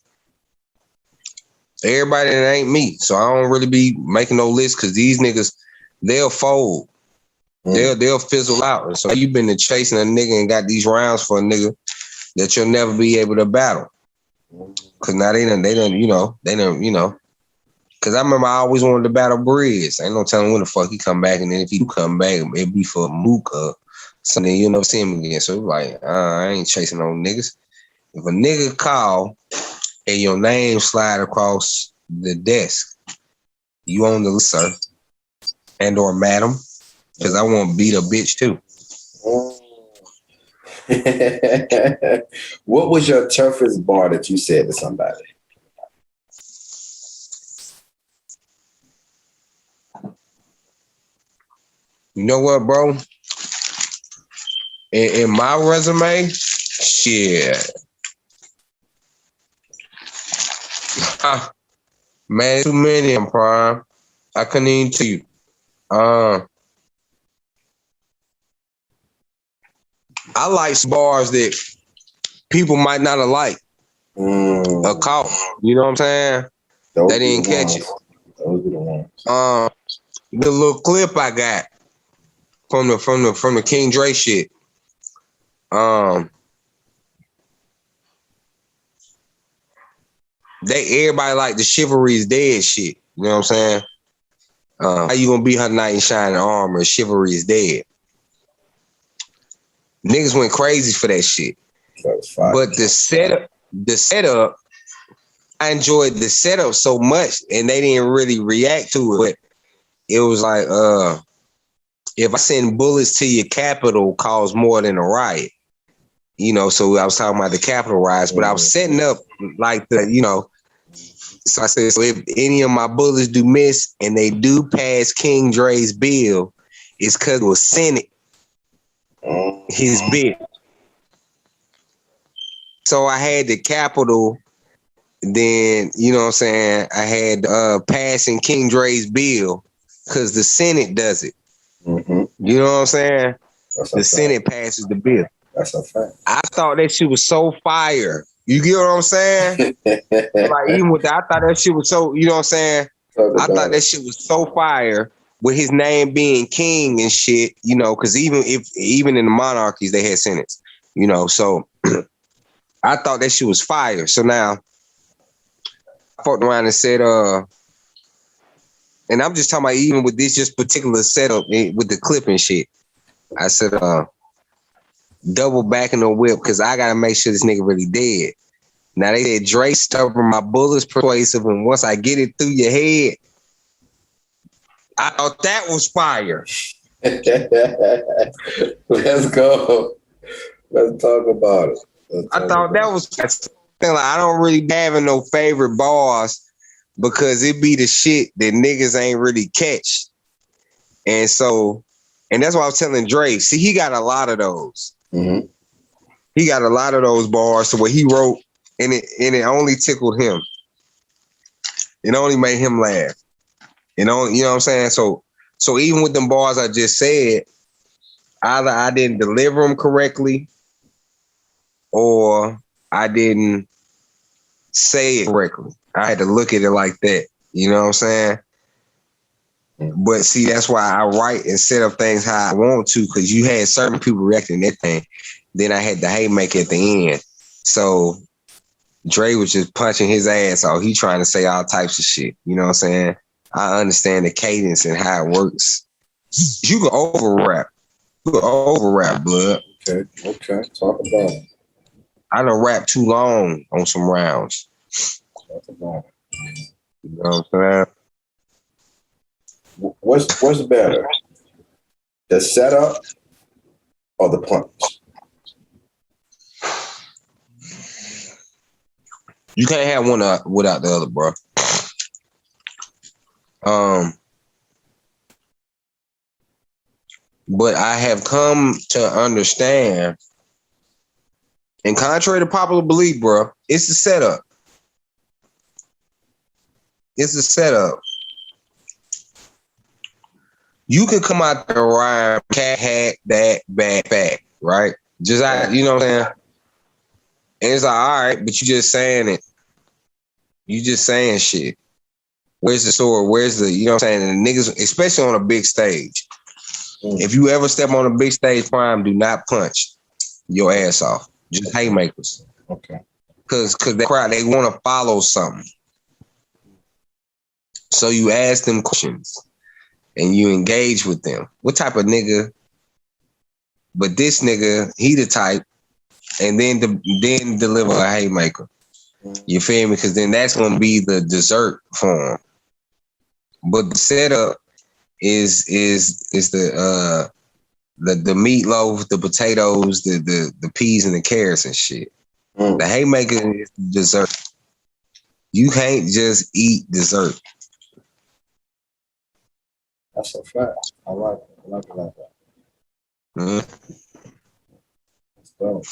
Everybody that ain't me. So I don't really be making no list because these niggas, they'll fold. They'll fizzle out. And so you been to chasing a nigga and got these rounds for a nigga that you'll never be able to battle. Cause now they done, cause I remember I always wanted to battle Breeze. Ain't no telling when the fuck he come back, and then if he do come back, it'd be for Mook or something. You'll never see him again. So like, I ain't chasing no niggas. If a nigga call and your name slide across the desk, you on the list, sir, and or madam, cause I want to beat a bitch too. What was your toughest bar that you said to somebody? You know what, bro? In my resume, shit. Man, too many, I'm prime. I couldn't even tell you. I like bars that people might not have liked or caught. You know what I'm saying? They didn't catch it. Those are the ones. The little clip I got from the King Dre shit. Everybody like the chivalry is dead shit. You know what I'm saying? How you gonna beat her knight in shining armor? Chivalry is dead. Niggas went crazy for that shit. That was fire. But the setup, I enjoyed the setup so much, and they didn't really react to it. But it was like, if I send bullets to your capital, cause more than a riot. You know, so I was talking about the Capitol riots, but I was setting up like the, you know, so I said, so if any of my bullets do miss and they do pass King Dre's bill, it's because it was Senate, his bill. So I had the Capitol, then, you know what I'm saying, I had passing King Dre's bill because the Senate does it. Mm-hmm. You know what I'm saying? The Senate passes the bill. That's a fact. I thought that shit was so fire. You get what I'm saying? Like, even with that, I thought that shit was so, you know what I'm saying? I thought that shit was so fire with his name being king and shit, you know, because even in the monarchies, they had senates, you know, so I thought that shit was fire. So now I fucked around and said, and I'm just talking about even with this just particular setup with the clip and shit, I said, double back in the whip because I gotta make sure this nigga really dead. Now they said Dre stubborn, my bullets persuasive, and once I get it through your head, I thought that was fire. Let's go. Let's talk about it. I thought that was like, I don't really have no favorite bars because it be the shit that niggas ain't really catch. And so, and that's why I was telling Dre, see, he got a lot of those. Mm-hmm. He got a lot of those bars to where he wrote and it only tickled him. It only made him laugh. You know what I'm saying? So even with them bars I just said, either I didn't deliver them correctly or I didn't say it correctly. I had to look at it like that. You know what I'm saying? But see, that's why I write and set up things how I want to, because you had certain people reacting to that thing. Then I had the haymaker at the end. So Dre was just punching his ass off. He trying to say all types of shit. You know what I'm saying? I understand the cadence and how it works. You can over rap. You can over rap, blood. Okay. Talk about it. I done rap too long on some rounds. Talk about it. You know what I'm saying? What's better? The setup or the punch? You can't have one without the other, bro. But I have come to understand, and contrary to popular belief, bro, it's the setup. It's the setup. You can come out there and rhyme, cat, hat, that, bad, fat, right? Just, you know what I'm saying? And it's like, all right, but you just saying it. You just saying shit. Where's the sword? Where's the, you know what I'm saying? And the niggas, especially on a big stage. If you ever step on a big stage, Prime, do not punch your ass off. Just haymakers. Okay. Because the crowd, they want to follow something. So you ask them questions and you engage with them. What type of nigga? But this nigga, he the type, and then deliver a haymaker. You feel me? Because then that's gonna be the dessert for him. But the setup is the meatloaf, the potatoes, the peas and the carrots and shit. The haymaker is dessert. You can't just eat dessert. That's a fact. I like it. I like it like that. Mm-hmm. Let's go.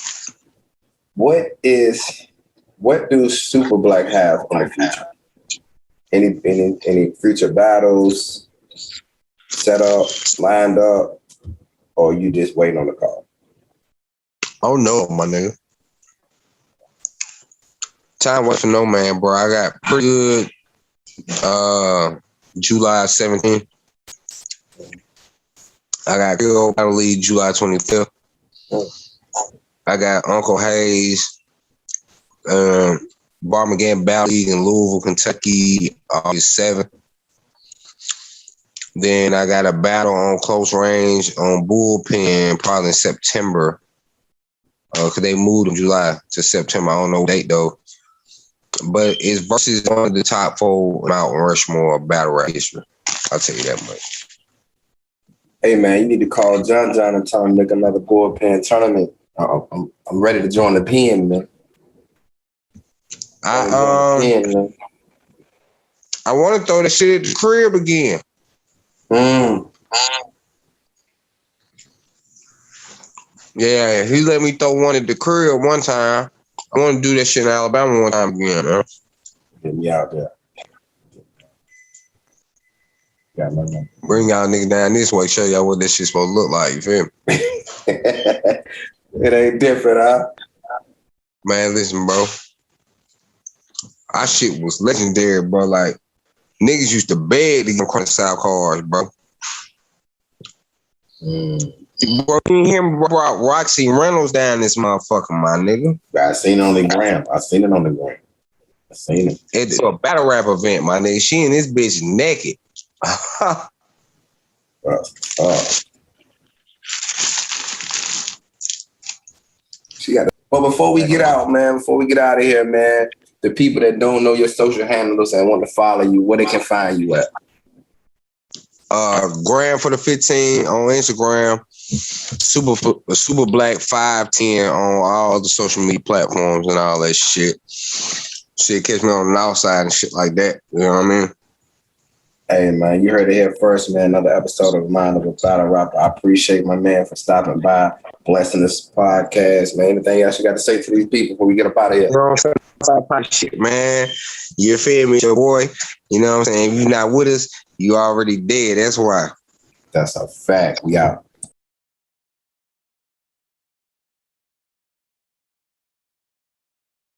What do Super Black have in the future? Any future battles set up, lined up, or you just waiting on the call? Oh no, my nigga. Time waits for no man, bro. I got pretty good July 17th. I got Good Battle League July 25th. I got Uncle Hayes, Barmageddon Battle League in Louisville, Kentucky, August 7th. Then I got a battle on close range on Bullpen probably in September Cause they moved in July to September. I don't know what date though. But it's versus one of the top 4 Mount Rushmore battle rap history. I'll tell you that much. Hey man, you need to call John and tell him to make another bullpen tournament. I'm ready to join the pen, man. I want to throw that shit at the crib again. Yeah, he let me throw one at the crib one time. I want to do that shit in Alabama one time again, man. Get me out there. Got my number. Bring y'all niggas down this way, show y'all what this shit's supposed to look like, you feel me? It ain't different, huh? Man, listen, bro. Our shit was legendary, bro. Like, niggas used to beg to get across the South cars, bro. Bro, you hear me brought Roxy Reynolds down this motherfucker, my nigga. I seen it on the gram. I seen it. It's a battle rap event, my nigga. She and this bitch naked. She got. But before we get out, man, before we get out of here, man, the people that don't know your social handles and want to follow you, where they can find you at? Gram for the 15 on Instagram. Super Black 510 on all the social media platforms and all that shit. Shit, catch me on the north side and shit like that. You know what I mean? Hey, man, you heard it here first, man. Another episode of Mind of a Battle Rapper. I appreciate my man for stopping by, blessing this podcast, man. Anything else you got to say to these people before we get up out of here? You know what I'm saying? Shit, man. You feel me, your boy? You know what I'm saying? If you're not with us, you already dead. That's why. That's a fact. We out.